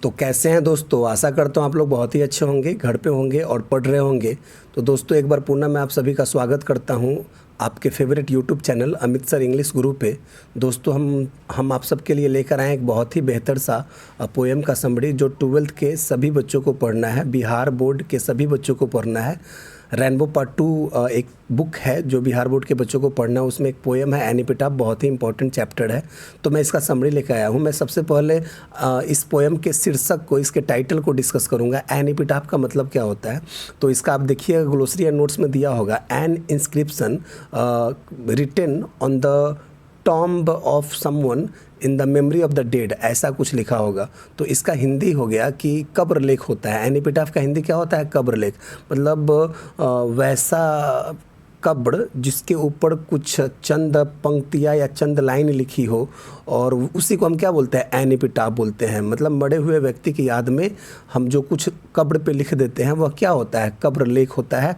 तो कैसे हैं दोस्तों? आशा करता हूँ आप लोग बहुत ही अच्छे होंगे, घर पे होंगे और पढ़ रहे होंगे। तो दोस्तों एक बार पुनः मैं आप सभी का स्वागत करता हूँ आपके favourite YouTube channel Amit sir English गुरु पे। दोस्तों हम आप सबके लिए लेकर आए एक बहुत ही बेहतर सा पोएम का समरी जो 12th के सभी बच्चों को पढ़ना है, बिहार बोर्ड के सभी बच्चों को पढ़ना है। रेनबो पार्ट 2 एक बुक है जो बिहार बोर्ड के बच्चों को पढ़ना है, उसमें एक पोएम है एनीपिटाफ, बहुत ही इंपॉर्टेंट चैप्टर है। तो मैं इसका समरी लेकर आया हूँ। मैं सबसे पहले इस पोएम के शीर्षक को, इसके टाइटल को डिस्कस करूँगा। एनीपिटाफ का मतलब क्या होता है, तो इसका आप देखिए ग्लोसरी एंड नोट्स में दिया होगा। An inscription written on the tomb of someone in the memory of the dead, ऐसा कुछ लिखा होगा। तो इसका हिंदी हो गया कि कब्र लेख होता है। एनीपिटाफ का हिंदी क्या होता है? कब्र लेख। मतलब वैसा कब्र जिसके ऊपर कुछ चंद पंक्तियाँ या चंद लाइन लिखी हो, और उसी को हम क्या बोलते हैं? एनीपिटाफ बोलते हैं। मतलब मरे हुए व्यक्ति की याद में हम जो कुछ कब्र पे लिख देते हैं वह क्या होता है? कब्र लेख होता है,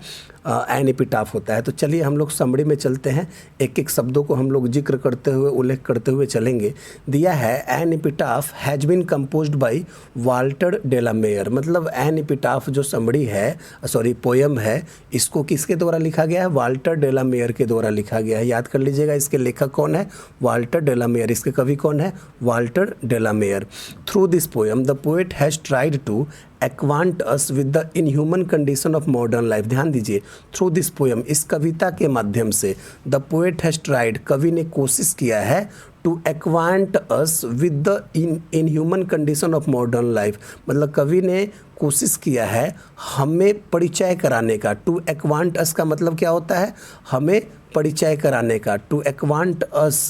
एनीपिटाफ होता है। तो चलिए हम लोग समरी में चलते हैं, एक एक शब्दों को हम लोग जिक्र करते हुए, उल्लेख करते हुए चलेंगे। दिया है an epitaph has been composed by Walter de la Mare. मतलब एनीपिटाफ जो समरी है, पोएम है, इसको किसके द्वारा लिखा गया है? वाल्टर डेलामेयर के द्वारा लिखा गया है। याद कर लीजिएगा, इसके लेखक कौन है? Walter de la Mare. इसके कवि कौन है? Walter de la Mare. Through this poem the poet has tried to acquaint us with the inhuman condition of modern life. ध्यान दीजिए, थ्रू दिस पोएम, इस कविता के माध्यम से, द पोएट हैज़ ट्राइड, कवि ने कोशिश किया है, to acquaint us with the inhuman condition of modern life. मतलब कवि ने कोशिश किया है हमें परिचय कराने का। टू एक्वांट अस का मतलब क्या होता है? हमें परिचय कराने का। टू एक्वांट अस,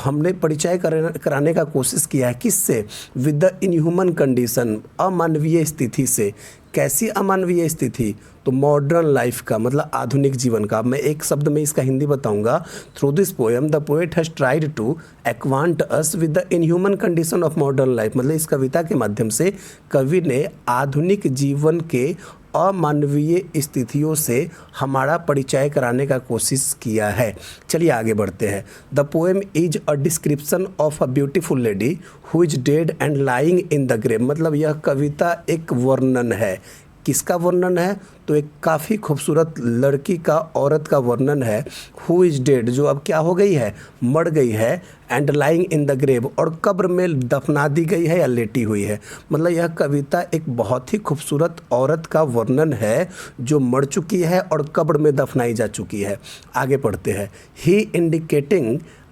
हमने परिचय कराने का कोशिश किया है किससे? विद द इनह्यूमन कंडीशन, अमानवीय स्थिति से। कैसी अमानवीय स्थिति? तो मॉडर्न लाइफ का, मतलब आधुनिक जीवन का। मैं एक शब्द में इसका हिंदी बताऊंगा। Through this poem the poet has tried to acquaint us with the inhuman condition of modern life. मतलब इस कविता के माध्यम से कवि ने आधुनिक जीवन के अमानवीय स्थितियों से हमारा परिचय कराने का कोशिश किया है। चलिए आगे बढ़ते हैं। The poem is a description of a beautiful lady who is dead and lying in the grave. मतलब यह कविता एक वर्णन है। किसका वर्णन है? तो एक काफ़ी खूबसूरत लड़की का, औरत का वर्णन है। हु इज़ डेड, जो अब क्या हो गई है? मर गई है। And lying in the grave, और कब्र में दफना दी गई है या लेटी हुई है। मतलब यह कविता एक बहुत ही खूबसूरत औरत का वर्णन है जो मर चुकी है और कब्र में दफनाई जा चुकी है। आगे पढ़ते हैं। He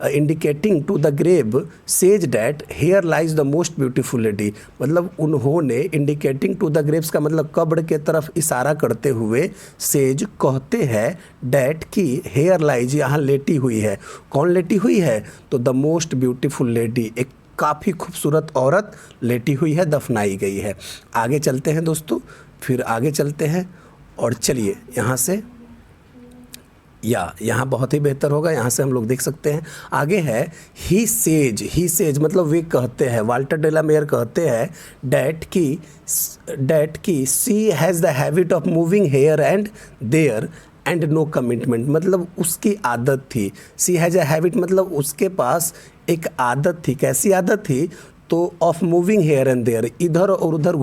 indicating to the grave says that here lies the most beautiful lady. मतलब उन्होंने, इंडिकेटिंग टू द ग्रेव्स का मतलब कब्र के तरफ इशारा करते हुए, सेज कहते हैं, डैट की हेयर लाइज, यहाँ लेटी हुई है। कौन लेटी हुई है? तो द मोस्ट ब्यूटीफुल लेडी, एक काफ़ी खूबसूरत औरत लेटी हुई है, दफनाई गई है। आगे चलते हैं दोस्तों, फिर आगे चलते हैं और चलिए यहाँ से, यहाँ बहुत ही बेहतर होगा, यहाँ से हम लोग देख सकते हैं। आगे है ही सेज मतलब वे कहते हैं, वाल्टर डेलामेयर कहते हैं, डैट की she has the habit of moving here and there and no commitment. मतलब उसकी आदत थी। सी हैज़ अ हैबिट मतलब उसके पास एक आदत थी। कैसी आदत थी? तो of moving here and there, इधर और उधर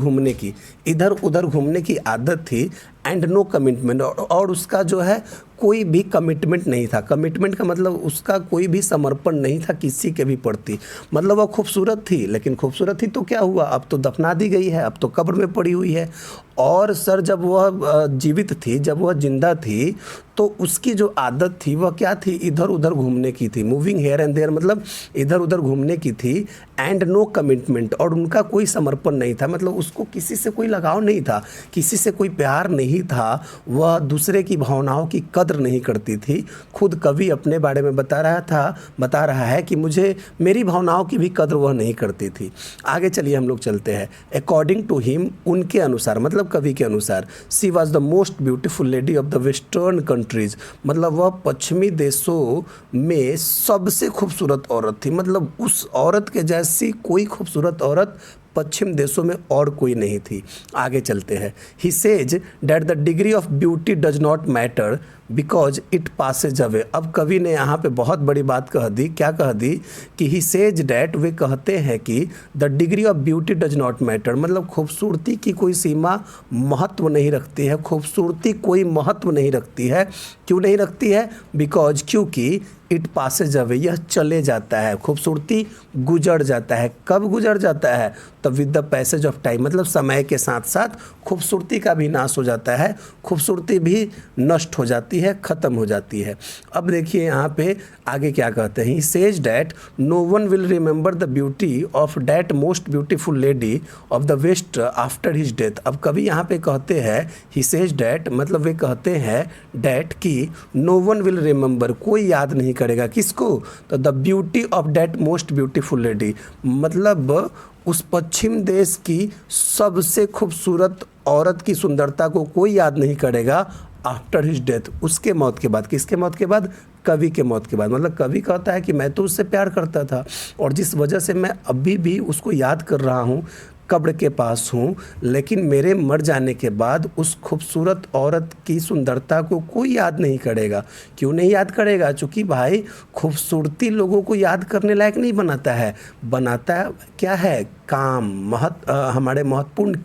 घूमने की आदत थी। एंड नो कमिटमेंट, और उसका जो है कोई भी कमिटमेंट नहीं था। कमिटमेंट का मतलब उसका कोई भी समर्पण नहीं था किसी के भी प्रति। मतलब वह खूबसूरत थी, लेकिन खूबसूरत थी तो क्या हुआ? अब तो दफना दी गई है, अब तो कब्र में पड़ी हुई है। और सर जब वह जीवित थी, जब वह जिंदा थी, तो उसकी जो आदत थी वह क्या थी? इधर उधर घूमने की थी। मूविंग हेयर एंड देयर मतलब इधर उधर घूमने की थी। एंड नो कमिटमेंट, और उनका कोई समर्पण नहीं था। मतलब उसको किसी से कोई लगाव नहीं था, किसी से कोई प्यार नहीं था। वह दूसरे की भावनाओं की कद्र नहीं करती थी। खुद कवि अपने बारे में बता रहा है कि मुझे, मेरी भावनाओं की भी कद्र वह नहीं करती थी। आगे चलिए हम लोग चलते हैं। अकॉर्डिंग टू हिम, उनके अनुसार, मतलब कवि के अनुसार, she was the most beautiful lady of the western countries. मतलब वह पश्चिमी देशों में सबसे खूबसूरत औरत थी। मतलब उस औरत के जैसी कोई खूबसूरत औरत पश्चिम देशों में और कोई नहीं थी। आगे चलते हैं। He says that the degree of beauty does not matter because it Passage away. अब कवि ने यहाँ पे बहुत बड़ी बात कह दी। क्या कह दी कि ही सेज डैट, वे कहते हैं कि the degree of beauty does not matter, मतलब खूबसूरती की कोई सीमा महत्व नहीं रखती है, खूबसूरती कोई महत्व नहीं रखती है। क्यों नहीं रखती है? बिकॉज, क्योंकि इट पासेज अवे, यह चले जाता है, खूबसूरती गुजर जाता है। कब गुजर जाता है? तब with the passage of time, मतलब समय के साथ साथ खूबसूरती का भी नाश हो जाता है, खूबसूरती भी नष्ट हो जाती है, ख़त्म हो जाती है। अब देखिए यहाँ पे आगे क्या कहते हैं, he says that no one will remember the beauty of that most beautiful lady of the west after his death. अब कभी यहाँ पे कहते हैं ही सेज डैट, मतलब वे कहते हैं डैट कि नो वन विल रिमेंबर, कोई याद नहीं करेगा। किसको? तो the beauty of that most beautiful lady, मतलब उस पश्चिम देश की सबसे खूबसूरत औरत की सुंदरता को कोई याद नहीं करेगा आफ्टर हिज डेथ, उसके मौत के बाद। किसके मौत के बाद? कवि के मौत के बाद। मतलब कवि कहता है कि मैं तो उससे प्यार करता था और जिस वजह से मैं अभी भी उसको याद कर रहा हूँ, कब्र के पास हूँ, लेकिन मेरे मर जाने के बाद उस खूबसूरत औरत की सुंदरता को कोई याद नहीं करेगा। क्यों नहीं याद करेगा? चूँकि भाई खूबसूरती लोगों को याद करने लायक नहीं बनाता है, बनाता क्या है? काम, हमारे महत्वपूर्ण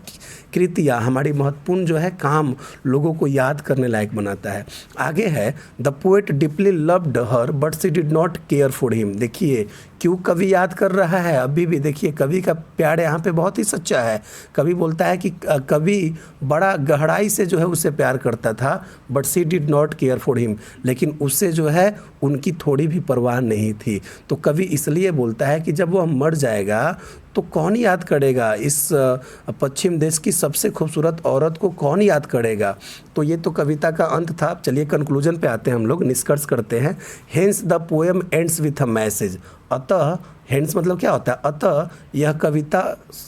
कृतियाँ, हमारी महत्वपूर्ण जो है काम लोगों को याद करने लायक बनाता है। आगे है the poet deeply loved her but she did not care for him. देखिए क्यों कवि याद कर रहा है अभी भी। देखिए कवि का प्यार यहाँ पे बहुत ही सच्चा है। कवि बोलता है कि कवि बड़ा गहराई से जो है उससे प्यार करता था, but she did not care for him, लेकिन उससे जो है उनकी थोड़ी भी परवाह नहीं थी। तो कवि इसलिए बोलता है कि जब वो मर जाएगा तो कौन याद करेगा इस पश्चिम देश की सबसे खूबसूरत औरत को, कौन याद करेगा। तो ये तो कविता का अंत था। चलिए कंक्लूजन पे आते हैं, हम लोग निष्कर्ष करते हैं। Hence the poem ends with a message. अतः हेंस मतलब क्या होता है? अतः यह कविता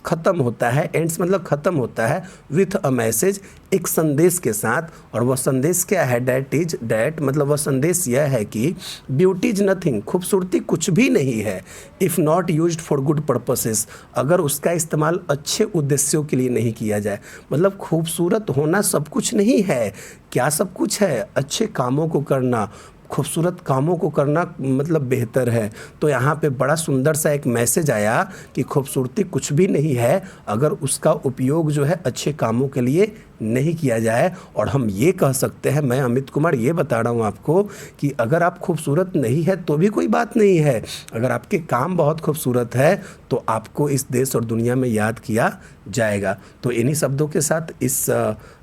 ख़त्म होता है, एंड्स मतलब ख़त्म होता है, विथ अ मैसेज, एक संदेश के साथ। और वह संदेश क्या है? डैट मतलब वह संदेश यह है कि ब्यूटी इज नथिंग, खूबसूरती कुछ भी नहीं है, if not used for good purposes, अगर उसका इस्तेमाल अच्छे उद्देश्यों के लिए नहीं किया जाए। मतलब खूबसूरत होना सब कुछ नहीं है। क्या सब कुछ है? अच्छे कामों को करना, खूबसूरत कामों को करना मतलब बेहतर है। तो यहाँ पे बड़ा सुंदर सा एक मैसेज आया कि खूबसूरती कुछ भी नहीं है अगर उसका उपयोग जो है अच्छे कामों के लिए नहीं किया जाए। और हम ये कह सकते हैं, मैं अमित कुमार ये बता रहा हूँ आपको कि अगर आप खूबसूरत नहीं है तो भी कोई बात नहीं है, अगर आपके काम बहुत खूबसूरत है तो आपको इस देश और दुनिया में याद किया जाएगा। तो इन्हीं शब्दों के साथ इस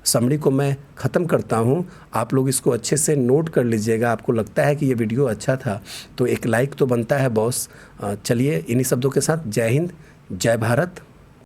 समरी को मैं ख़त्म करता हूँ। आप लोग इसको अच्छे से नोट कर लीजिएगा। आपको लगता है कि ये वीडियो अच्छा था तो एक लाइक तो बनता है बॉस। चलिए इन्हीं शब्दों के साथ जय हिंद, जय भारत।